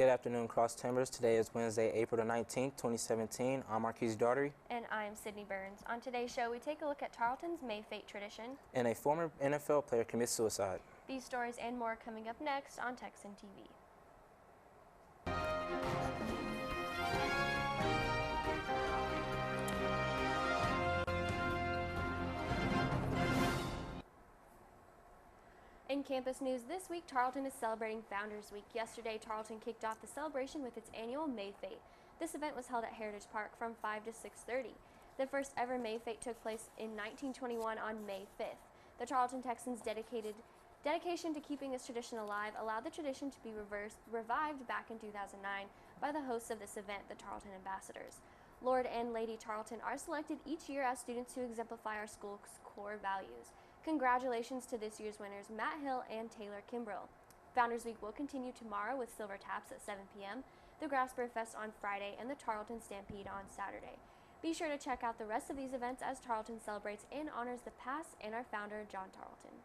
Good afternoon, Cross Timbers. Today is Wednesday, April the 19th, 2017. I'm Markzuis Daughtery. And I'm Sydney Burns. On today's show, we take a look at Tarleton's May Fate tradition. And a former NFL player commits suicide. These stories and more coming up next on Texan TV. In campus news this week, Tarleton is celebrating Founders Week. Yesterday, Tarleton kicked off the celebration with its annual May Fate. This event was held at Heritage Park from 5 to 6:30. The first ever May Fate took place in 1921 on May 5th. The Tarleton Texans' dedication to keeping this tradition alive allowed the tradition to be revived back in 2009 by the hosts of this event, the Tarleton Ambassadors. Lord and Lady Tarleton are selected each year as students who exemplify our school's core values. Congratulations to this year's winners, Matt Hill and Taylor Kimbrell. Founders Week will continue tomorrow with Silver Taps at 7 p.m., the Grasper Fest on Friday, and the Tarleton Stampede on Saturday. Be sure to check out the rest of these events as Tarleton celebrates and honors the past and our founder, John Tarleton.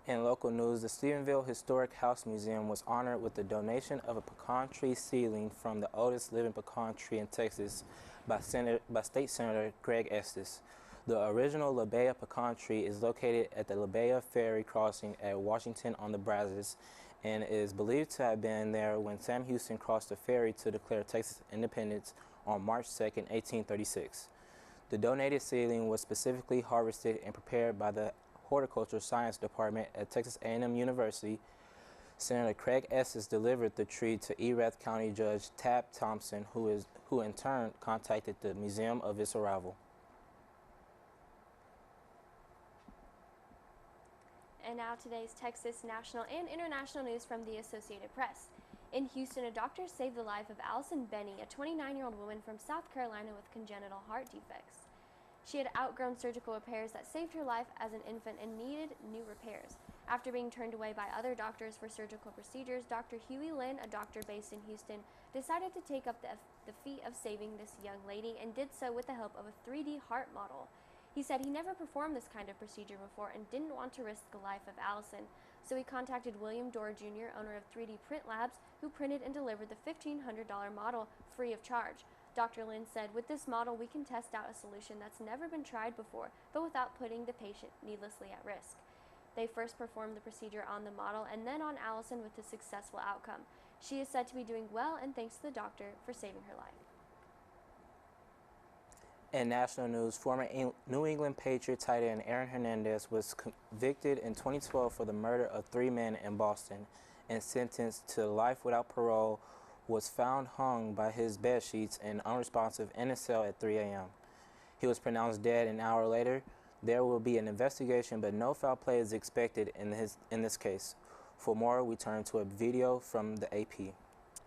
In local news, the Stephenville Historic House Museum was honored with the donation of a pecan tree seedling from the oldest living pecan tree in Texas by State Senator Greg Estes. The original La Brea pecan tree is located at the La Brea Ferry crossing at Washington on the Brazos and is believed to have been there when Sam Houston crossed the ferry to declare Texas independence on March 2, 1836. The donated seedling was specifically harvested and prepared by the Horticulture Science Department at Texas A&M University. Senator Craig Estes delivered the tree to Erath County Judge Tab Thompson, who in turn contacted the museum of its arrival. And now today's Texas national and international news from the Associated Press. In Houston, a doctor saved the life of Allison Benny, a 29-year-old woman from South Carolina with congenital heart defects. She had outgrown surgical repairs that saved her life as an infant and needed new repairs. After being turned away by other doctors for surgical procedures, Dr. Huey Lynn, a doctor based in Houston, decided to take up the feat of saving this young lady and did so with the help of a 3D heart model. He said he never performed this kind of procedure before and didn't want to risk the life of Allison, so he contacted William Dorr Jr., owner of 3D Print Labs, who printed and delivered the $1,500 model free of charge. Dr. Lynn said, "With this model, we can test out a solution that's never been tried before, but without putting the patient needlessly at risk." They first performed the procedure on the model and then on Allison with a successful outcome. She is said to be doing well, and thanks to the doctor for saving her life. In national news, former New England Patriot tight end Aaron Hernandez was convicted in 2012 for the murder of 3 men in Boston and sentenced to life without parole. Was found hung by his bed sheets and unresponsive in his cell at 3 a.m. He was pronounced dead an hour later. There will be an investigation, but no foul play is expected in this case. For more, we turn to a video from the AP.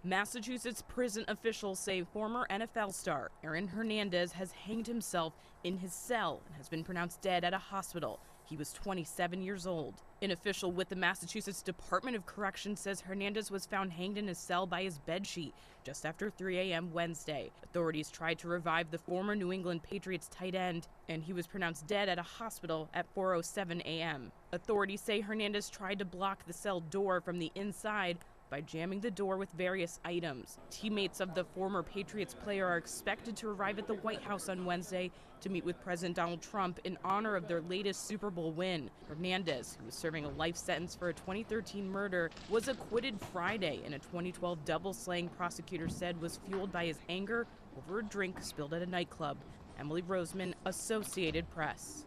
Massachusetts prison officials say former NFL star Aaron Hernandez has hanged himself in his cell and has been pronounced dead at a hospital. He was 27 years old. An official with the Massachusetts Department of Corrections says Hernandez was found hanged in his cell by his bedsheet just after 3 a.m. Wednesday. Authorities tried to revive the former New England Patriots tight end, and he was pronounced dead at a hospital at 4:07 a.m. Authorities say Hernandez tried to block the cell door from the inside by jamming the door with various items. Teammates of the former Patriots player are expected to arrive at the White House on Wednesday to meet with President Donald Trump in honor of their latest Super Bowl win. Hernandez, who was serving a life sentence for a 2013 murder, was acquitted Friday in a 2012 double slaying prosecutors said was fueled by his anger over a drink spilled at a nightclub. Emily Roseman, Associated Press.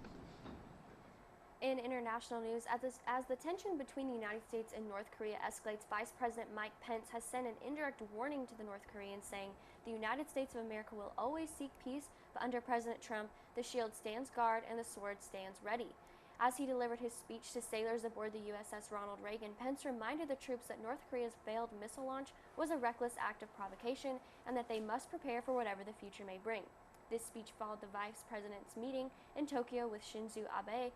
In international news, as the tension between the United States and North Korea escalates, Vice President Mike Pence has sent an indirect warning to the North Koreans, saying the United States of America will always seek peace, but under President Trump, the shield stands guard and the sword stands ready. As he delivered his speech to sailors aboard the USS Ronald Reagan, Pence reminded the troops that North Korea's failed missile launch was a reckless act of provocation and that they must prepare for whatever the future may bring. This speech followed the Vice President's meeting in Tokyo with Shinzo Abe,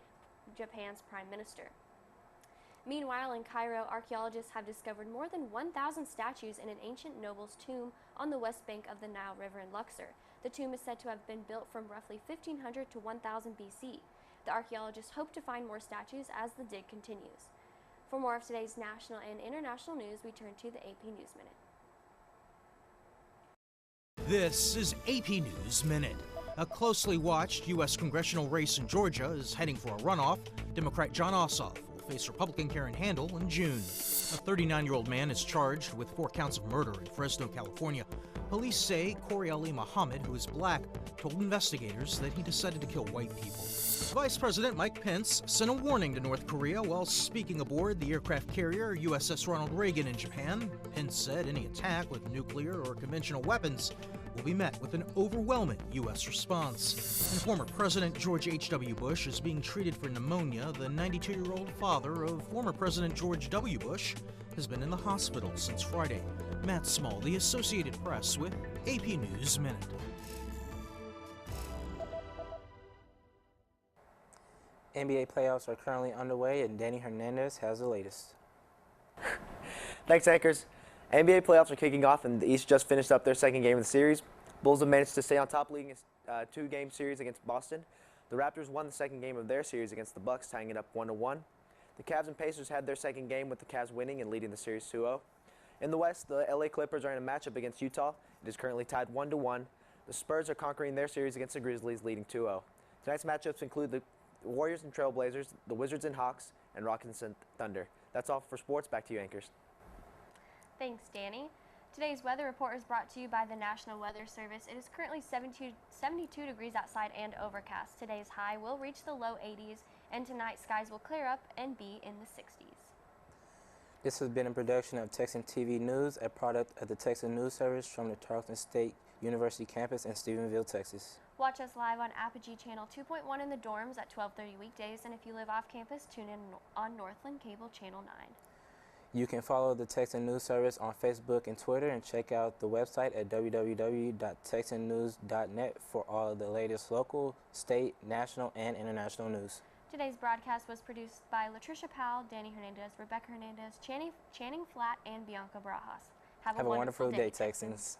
Japan's prime minister. Meanwhile, in Cairo, archaeologists have discovered more than 1,000 statues in an ancient noble's tomb on the west bank of the Nile River in Luxor. The tomb is said to have been built from roughly 1500 to 1000 BC. The archaeologists hope to find more statues as the dig continues. For more of today's national and international news, we turn to the AP News Minute. This is AP News Minute. A closely watched U.S. congressional race in Georgia is heading for a runoff. Democrat Jon Ossoff will face Republican Karen Handel in June. A 39-year-old man is charged with 4 counts of murder in Fresno, California. Police say Corey Ali Muhammad, who is black, told investigators that he decided to kill white people. Vice President Mike Pence sent a warning to North Korea while speaking aboard the aircraft carrier USS Ronald Reagan in Japan. Pence said any attack with nuclear or conventional weapons will be met with an overwhelming U.S. response. And former President George H.W. Bush is being treated for pneumonia. The 92-year-old father of former President George W. Bush has been in the hospital since Friday. Matt Small, The Associated Press, with AP News Minute. NBA playoffs are currently underway, and Danny Hernandez has the latest. Thanks, anchors. NBA playoffs are kicking off, and the East just finished up their second game of the series. Bulls have managed to stay on top, leading a 2-game series against Boston. The Raptors won the second game of their series against the Bucks, tying it up 1-1. The Cavs and Pacers had their second game, with the Cavs winning and leading the series 2-0. In the West, the LA Clippers are in a matchup against Utah. It is currently tied 1-1. The Spurs are conquering their series against the Grizzlies, leading 2-0. Tonight's matchups include the Warriors and Trailblazers, the Wizards and Hawks, and Rockets and Thunder. That's all for sports. Back to you, anchors. Thanks, Danny. Today's weather report is brought to you by the National Weather Service. It is currently 72 degrees outside and overcast. Today's high will reach the low 80s, and tonight skies will clear up and be in the 60s. This has been a production of Texan TV News, a product of the Texan News Service from the Tarleton State University campus in Stephenville, Texas. Watch us live on Apogee Channel 2.1 in the dorms at 12:30 weekdays, and if you live off campus, tune in on Northland Cable Channel 9. You can follow the Texan News Service on Facebook and Twitter, and check out the website at www.texannews.net for all of the latest local, state, national, and international news. Today's broadcast was produced by Latricia Powell, Danny Hernandez, Rebecca Hernandez, Channing Flatt, and Bianca Barajas. Have a wonderful day, Texans.